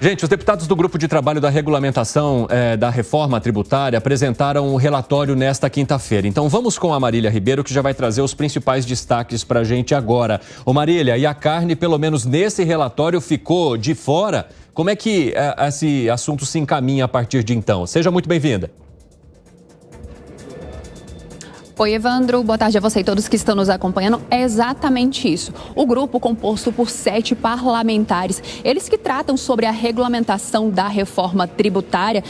Gente, os deputados do Grupo de Trabalho da Regulamentação da Reforma Tributária apresentaram um relatório nesta quinta-feira. Então vamos com a Marília Ribeiro, que já vai trazer os principais destaques para a gente agora. Ô Marília, e a carne, pelo menos nesse relatório, ficou de fora? Como é que esse assunto se encaminha a partir de então? Seja muito bem-vinda. Oi, Evandro. Boa tarde a você e todos que estão nos acompanhando. É exatamente isso. O grupo, composto por 7 parlamentares, eles que tratam sobre a regulamentação da reforma tributária,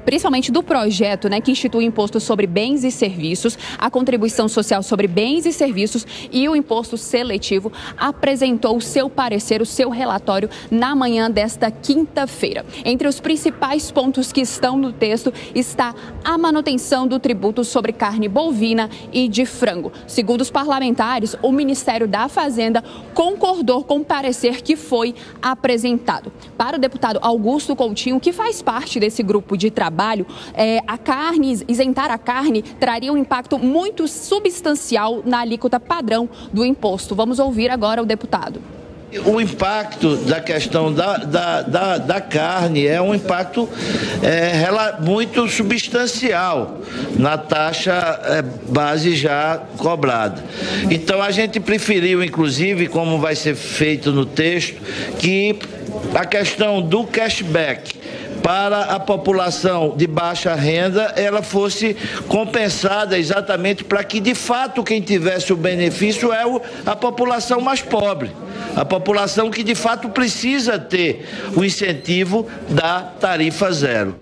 principalmente do projeto, que institui o imposto sobre bens e serviços, a contribuição social sobre bens e serviços e o imposto seletivo, apresentou o seu parecer, o seu relatório na manhã desta quinta-feira. Entre os principais pontos que estão no texto está a manutenção do tributo sobre carne bovina e de frango. Segundo os parlamentares, o Ministério da Fazenda concordou com o parecer que foi apresentado. Para o deputado Augusto Coutinho, que faz parte desse grupo de trabalho, isentar a carne traria um impacto muito substancial na alíquota padrão do imposto. Vamos ouvir agora o deputado. O impacto da questão da carne é um impacto muito substancial na taxa base já cobrada. Então a gente preferiu, inclusive, como vai ser feito no texto, que a questão do cashback para a população de baixa renda, ela fosse compensada exatamente para que, de fato, quem tivesse o benefício é a população mais pobre. A população que, de fato, precisa ter o incentivo da tarifa zero.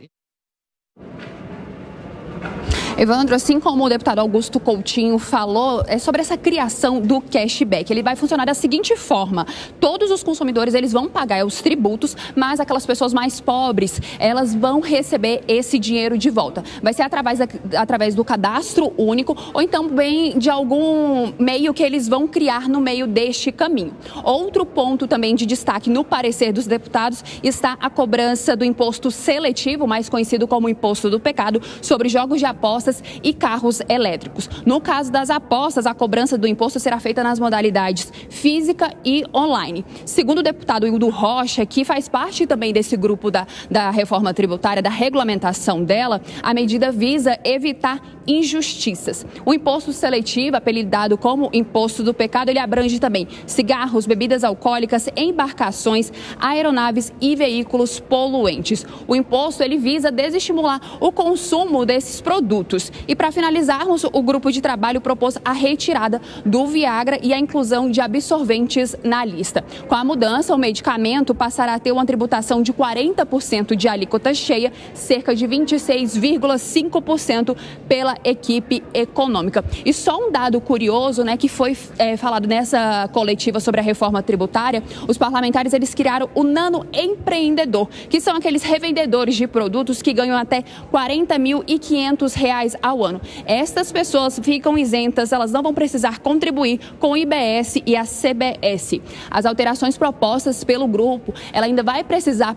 Evandro, assim como o deputado Augusto Coutinho falou, sobre essa criação do cashback. Ele vai funcionar da seguinte forma: todos os consumidores eles vão pagar os tributos, mas aquelas pessoas mais pobres, elas vão receber esse dinheiro de volta. Vai ser através do cadastro único ou então bem de algum meio que eles vão criar no meio deste caminho. Outro ponto também de destaque no parecer dos deputados está a cobrança do imposto seletivo, mais conhecido como imposto do pecado, sobre jogos de apostas e carros elétricos. No caso das apostas, a cobrança do imposto será feita nas modalidades física e online. Segundo o deputado Hildo Rocha, que faz parte também desse grupo da reforma tributária, da regulamentação dela, a medida visa evitar injustiças. O imposto seletivo, apelidado como imposto do pecado, ele abrange também cigarros, bebidas alcoólicas, embarcações, aeronaves e veículos poluentes. O imposto ele visa desestimular o consumo desses produtos. E para finalizarmos, o grupo de trabalho propôs a retirada do Viagra e a inclusão de absorventes na lista. Com a mudança, o medicamento passará a ter uma tributação de 40% de alíquota cheia, cerca de 26,5% pela equipe econômica. E só um dado curioso, que foi falado nessa coletiva sobre a reforma tributária: os parlamentares eles criaram o Nano Empreendedor, que são aqueles revendedores de produtos que ganham até R$ 40.500 ao ano. Estas pessoas ficam isentas, elas não vão precisar contribuir com o IBS e a CBS. As alterações propostas pelo grupo, ela ainda vai precisar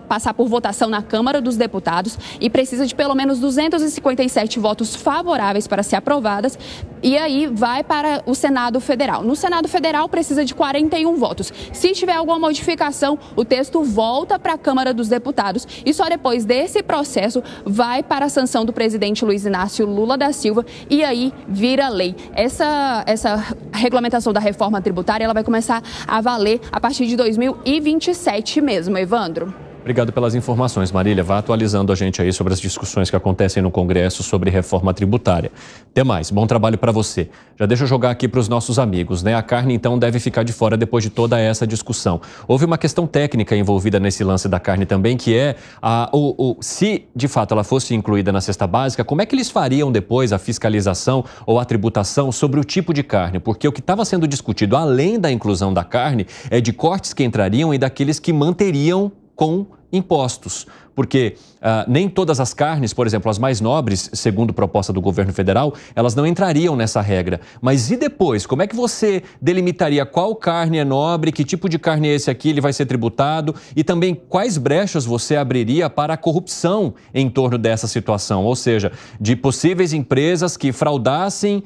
passar por votação na Câmara dos Deputados e precisa de pelo menos 257 votos favoráveis para ser aprovadas, e aí vai para o Senado Federal. No Senado Federal precisa de 41 votos. Se tiver alguma modificação, o texto volta para a Câmara dos Deputados e só depois desse processo vai para a sanção do presidente Luiz Inácio Lula da Silva e aí vira lei. Essa regulamentação da reforma tributária ela vai começar a valer a partir de 2027 mesmo, Evandro. Obrigado pelas informações, Marília. Vá atualizando a gente aí sobre as discussões que acontecem no Congresso sobre reforma tributária. Até mais. Bom trabalho para você. Já deixa eu jogar aqui para os nossos amigos, A carne, então, deve ficar de fora depois de toda essa discussão. Houve uma questão técnica envolvida nesse lance da carne também, que é se, de fato, ela fosse incluída na cesta básica, como é que eles fariam depois a fiscalização ou a tributação sobre o tipo de carne? Porque o que estava sendo discutido, além da inclusão da carne, é de cortes que entrariam e daqueles que manteriam com impostos, porque nem todas as carnes, por exemplo, as mais nobres, segundo proposta do governo federal, elas não entrariam nessa regra. Mas e depois? Como é que você delimitaria qual carne é nobre, que tipo de carne é esse aqui, ele vai ser tributado? E também quais brechas você abriria para a corrupção em torno dessa situação? Ou seja, de possíveis empresas que fraudassem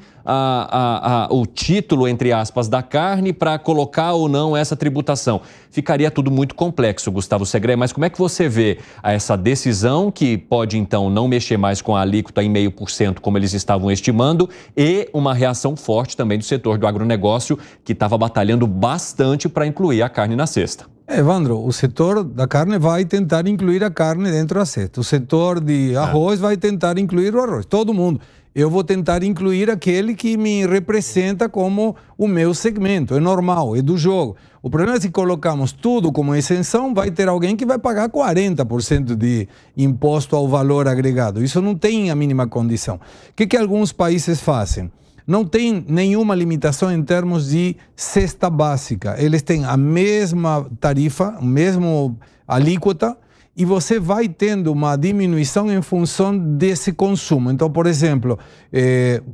o título, entre aspas, da carne para colocar ou não essa tributação. Ficaria tudo muito complexo, Gustavo Segré, mas como é que você vê essa decisão que pode, então, não mexer mais com a alíquota em 0,5%, como eles estavam estimando, e uma reação forte também do setor do agronegócio, que estava batalhando bastante para incluir a carne na cesta? Evandro, o setor da carne vai tentar incluir a carne dentro da cesta. O setor de arroz vai tentar incluir o arroz. Todo mundo. Eu vou tentar incluir aquele que me representa como o meu segmento. É normal, é do jogo. O problema é se colocamos tudo como isenção, vai ter alguém que vai pagar 40% de imposto ao valor agregado. Isso não tem a mínima condição. O que alguns países fazem? Não tem nenhuma limitação em termos de cesta básica. Eles têm a mesma tarifa, a mesma alíquota, e você vai tendo uma diminuição em função desse consumo. Então, por exemplo,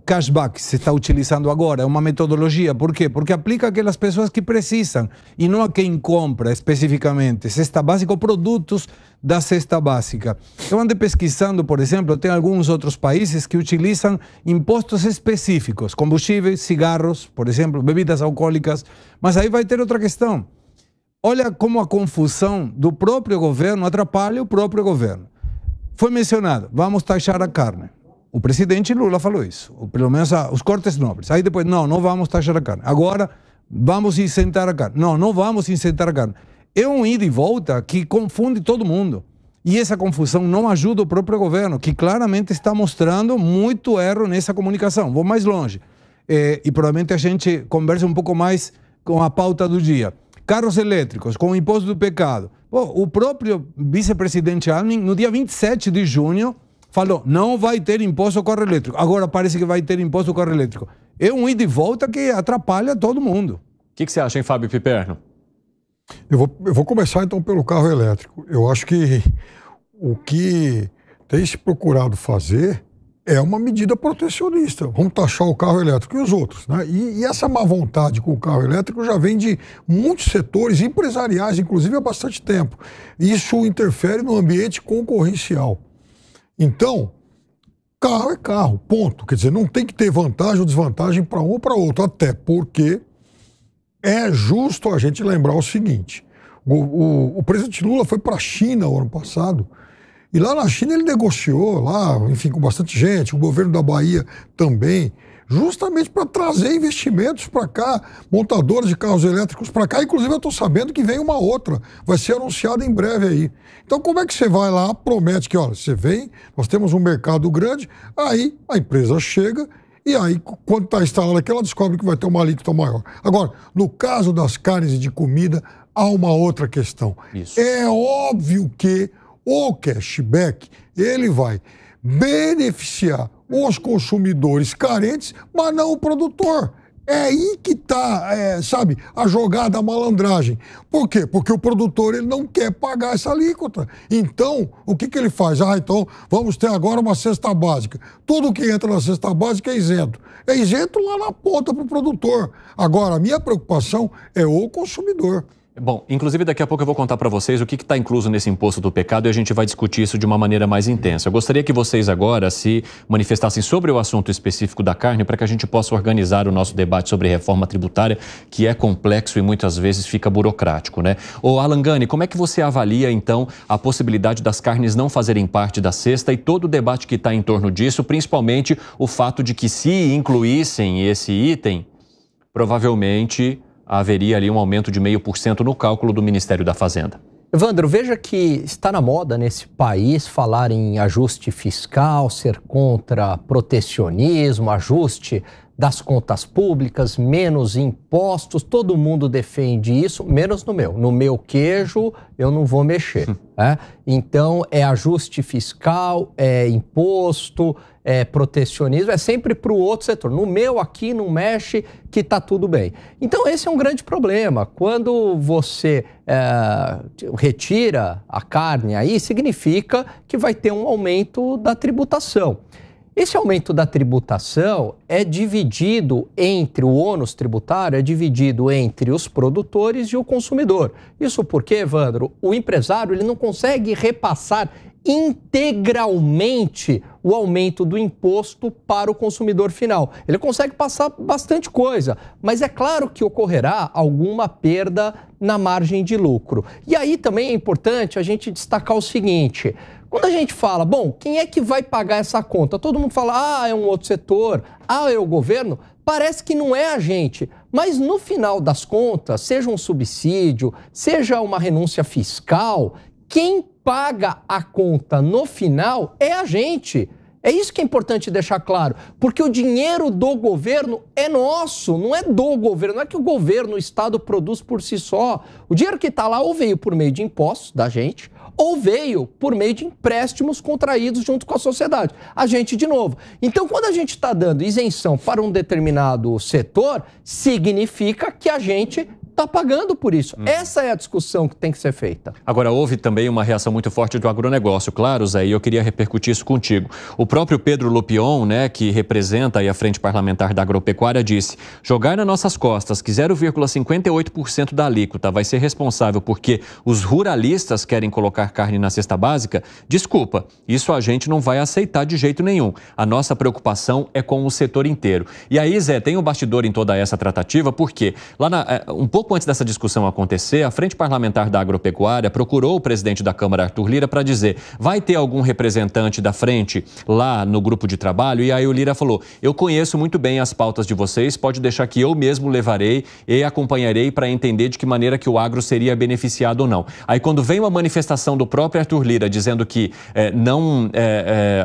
cashback que se está utilizando agora é uma metodologia. Por quê? Porque aplica aquelas pessoas que precisam e não a quem compra especificamente. Cesta básica ou produtos da cesta básica. Eu andei pesquisando, por exemplo, tem alguns outros países que utilizam impostos específicos, combustíveis, cigarros, por exemplo, bebidas alcoólicas, mas aí vai ter outra questão. Olha como a confusão do próprio governo atrapalha o próprio governo. Foi mencionado, vamos taxar a carne. O presidente Lula falou isso, ou pelo menos os cortes nobres. Aí depois, não vamos taxar a carne. Agora, vamos isentar a carne. Não vamos isentar a carne. É um ida e volta que confunde todo mundo. E essa confusão não ajuda o próprio governo, que claramente está mostrando muito erro nessa comunicação. Vou mais longe. E provavelmente a gente conversa um pouco mais com a pauta do dia. Carros elétricos, com o imposto do pecado. O próprio vice-presidente Alckmin, no dia 27 de junho, falou, não vai ter imposto ao carro elétrico. Agora parece que vai ter imposto ao carro elétrico. É um ida e volta que atrapalha todo mundo. O que você acha, hein, Fábio Piperno? Eu vou começar então pelo carro elétrico. Eu acho que o que tem se procurado fazer é uma medida protecionista. Vamos taxar o carro elétrico e os outros, né? E essa má vontade com o carro elétrico já vem de muitos setores empresariais, inclusive há bastante tempo. Isso interfere no ambiente concorrencial. Então, carro é carro, ponto. Quer dizer, não tem que ter vantagem ou desvantagem para um ou para outro, até porque é justo a gente lembrar o seguinte, o presidente Lula foi para a China o ano passado, e lá na China ele negociou, lá, enfim, com bastante gente, o governo da Bahia também, justamente para trazer investimentos para cá, montadoras de carros elétricos para cá. Inclusive eu estou sabendo que vem uma outra, vai ser anunciada em breve aí. Então como é que você vai lá, promete que, olha, você vem, nós temos um mercado grande, aí a empresa chega e aí quando está instalada aqui ela descobre que vai ter uma alíquota maior. Agora, no caso das carnes e de comida, há uma outra questão. Isso. É óbvio que o cashback, ele vai beneficiar os consumidores carentes, mas não o produtor. É aí que está, sabe, a jogada, a malandragem. Por quê? Porque o produtor ele não quer pagar essa alíquota. Então, o que ele faz? Então, vamos ter agora uma cesta básica. Tudo que entra na cesta básica é isento. É isento lá na ponta para o produtor. Agora, a minha preocupação é o consumidor. Bom, inclusive daqui a pouco eu vou contar para vocês o que está incluso nesse imposto do pecado e a gente vai discutir isso de uma maneira mais intensa. Eu gostaria que vocês agora se manifestassem sobre o assunto específico da carne para que a gente possa organizar o nosso debate sobre reforma tributária, que é complexo e muitas vezes fica burocrático, né? Ô Alan Gani, como é que você avalia então a possibilidade das carnes não fazerem parte da cesta e todo o debate que está em torno disso, principalmente o fato de que se incluíssem esse item, provavelmente haveria ali um aumento de 0,5% no cálculo do Ministério da Fazenda. Evandro, veja que está na moda nesse país falar em ajuste fiscal, ser contra protecionismo, ajuste das contas públicas, menos impostos, todo mundo defende isso, menos no meu. No meu queijo, eu não vou mexer. Né? Então, é ajuste fiscal, é imposto, é protecionismo, é sempre para o outro setor. No meu aqui não mexe, que está tudo bem. Então, esse é um grande problema. Quando você retira a carne aí, significa que vai ter um aumento da tributação. Esse aumento da tributação é dividido entre o ônus tributário, é dividido entre os produtores e o consumidor. Isso porque, Evandro, o empresário ele não consegue repassar integralmente o aumento do imposto para o consumidor final. Ele consegue passar bastante coisa, mas é claro que ocorrerá alguma perda na margem de lucro. E aí também é importante a gente destacar o seguinte: quando a gente fala, bom, quem é que vai pagar essa conta? Todo mundo fala, é um outro setor, é o governo. Parece que não é a gente, mas no final das contas, seja um subsídio, seja uma renúncia fiscal, quem paga a conta no final é a gente. É isso que é importante deixar claro, porque o dinheiro do governo é nosso, não é do governo, não é que o governo, o Estado produz por si só. O dinheiro que está lá ou veio por meio de impostos da gente, ou veio por meio de empréstimos contraídos junto com a sociedade. A gente de novo. Então, quando a gente está dando isenção para um determinado setor, significa que a gente está pagando por isso. Essa é a discussão que tem que ser feita. Agora, houve também uma reação muito forte do agronegócio, claro, Zé, e eu queria repercutir isso contigo. O próprio Pedro Lupion, que representa aí a Frente Parlamentar da Agropecuária, disse: jogar nas nossas costas que 0,58% da alíquota vai ser responsável porque os ruralistas querem colocar carne na cesta básica, desculpa, isso a gente não vai aceitar de jeito nenhum. A nossa preocupação é com o setor inteiro. E aí, Zé, tem um bastidor em toda essa tratativa, porque lá um pouco antes dessa discussão acontecer, a Frente Parlamentar da Agropecuária procurou o presidente da Câmara, Arthur Lira, para dizer: vai ter algum representante da frente lá no grupo de trabalho? E aí o Lira falou: eu conheço muito bem as pautas de vocês, pode deixar que eu mesmo levarei e acompanharei para entender de que maneira que o agro seria beneficiado ou não. Aí quando vem uma manifestação do próprio Arthur Lira dizendo que não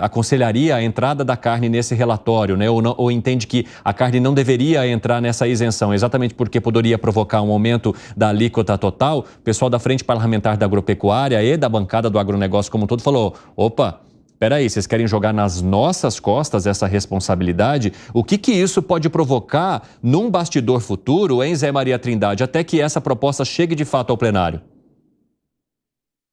aconselharia a entrada da carne nesse relatório, né, ou entende que a carne não deveria entrar nessa isenção, exatamente porque poderia provocar um aumento da alíquota total, o pessoal da Frente Parlamentar da Agropecuária e da bancada do agronegócio como um todo falou: opa, peraí, vocês querem jogar nas nossas costas essa responsabilidade? O que isso pode provocar num bastidor futuro, hein, Zé Maria Trindade, até que essa proposta chegue de fato ao plenário?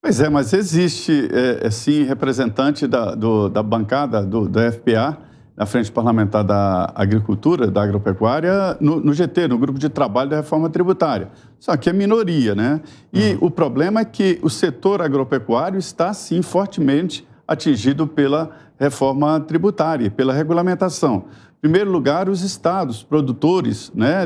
Pois é, mas existe, sim, representante da bancada da FPA, na Frente Parlamentar da Agricultura, da Agropecuária, no GT, no Grupo de Trabalho da Reforma Tributária. Só que é minoria, né? E o problema é que o setor agropecuário está, sim, fortemente atingido pela reforma tributária, pela regulamentação. Em primeiro lugar, os estados produtores, né,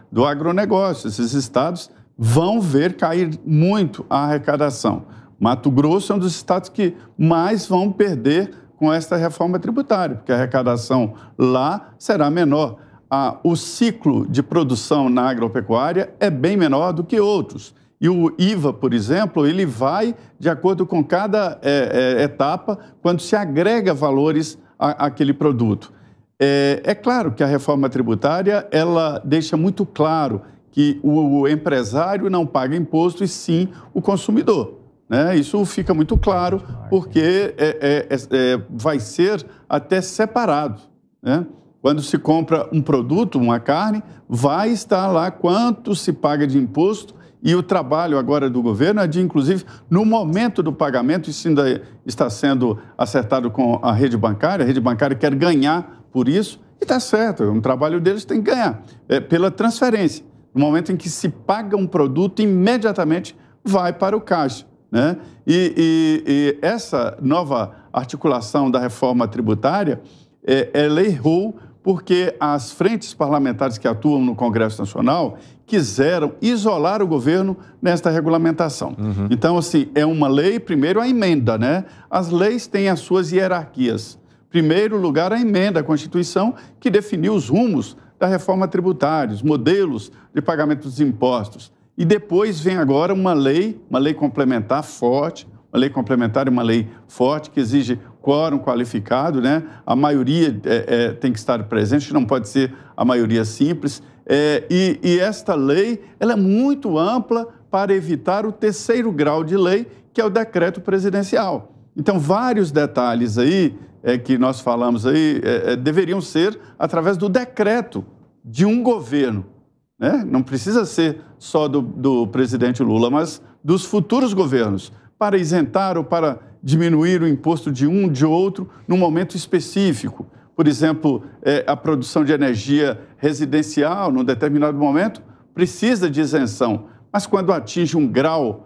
do agronegócio. Esses estados vão ver cair muito a arrecadação. Mato Grosso é um dos estados que mais vão perder com esta reforma tributária, porque a arrecadação lá será menor. O ciclo de produção na agropecuária é bem menor do que outros. E o IVA, por exemplo, ele vai de acordo com cada etapa, quando se agrega valores àquele produto. É claro que a reforma tributária, ela deixa muito claro que o empresário não paga imposto, e sim o consumidor. Isso fica muito claro, porque vai ser até separado. Né? Quando se compra um produto, uma carne, vai estar lá quanto se paga de imposto, e o trabalho agora do governo é de, inclusive, no momento do pagamento, isso ainda está sendo acertado com a rede bancária quer ganhar por isso, e está certo, o trabalho deles tem que ganhar, pela transferência. No momento em que se paga um produto, imediatamente vai para o caixa. Né? E essa nova articulação da reforma tributária, ela errou porque as frentes parlamentares que atuam no Congresso Nacional quiseram isolar o governo nesta regulamentação. Então, assim, é uma lei, primeiro a emenda, né? As leis têm as suas hierarquias. Primeiro lugar, a emenda à Constituição, que definiu os rumos da reforma tributária, os modelos de pagamento dos impostos. E depois vem agora uma lei complementar forte, uma lei complementar e uma lei forte que exige quórum qualificado, né? A maioria tem que estar presente, não pode ser a maioria simples. E esta lei ela é muito ampla para evitar o terceiro grau de lei, que é o decreto presidencial. Então, vários detalhes aí que nós falamos aí deveriam ser através do decreto de um governo, né? Não precisa ser só do presidente Lula, mas dos futuros governos, para isentar ou para diminuir o imposto de um, de outro, num momento específico. Por exemplo, a produção de energia residencial, num determinado momento, precisa de isenção, mas quando atinge um grau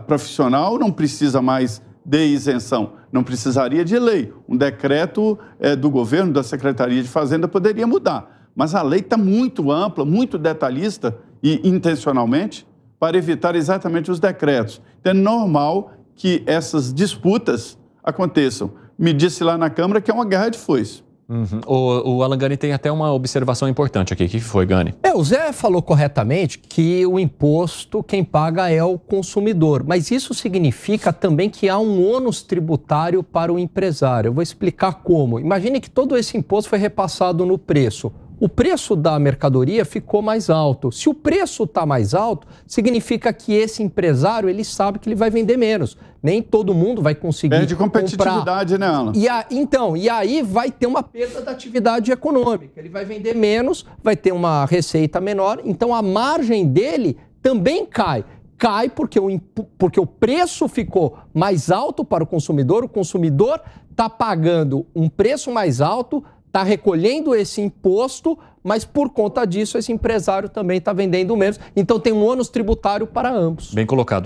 profissional, não precisa mais de isenção, não precisaria de lei. Um decreto do governo, da Secretaria de Fazenda, poderia mudar. Mas a lei está muito ampla, muito detalhista e intencionalmente para evitar exatamente os decretos. Então, é normal que essas disputas aconteçam. Me disse lá na Câmara que é uma guerra de foice. Uhum. O Alan Gani tem até uma observação importante aqui. O que foi, Gani? O Zé falou corretamente que o imposto, quem paga é o consumidor. Mas isso significa também que há um ônus tributário para o empresário. Eu vou explicar como. Imagine que todo esse imposto foi repassado no preço. O preço da mercadoria ficou mais alto. Se o preço está mais alto, significa que esse empresário ele sabe que ele vai vender menos. Nem todo mundo vai conseguir perde competitividade, comprar. Né, Alan? E aí vai ter uma perda da atividade econômica. Ele vai vender menos, vai ter uma receita menor, então a margem dele também cai. Cai porque o preço ficou mais alto para o consumidor está pagando um preço mais alto, está recolhendo esse imposto, mas por conta disso esse empresário também está vendendo menos. Então tem um ônus tributário para ambos. Bem colocado.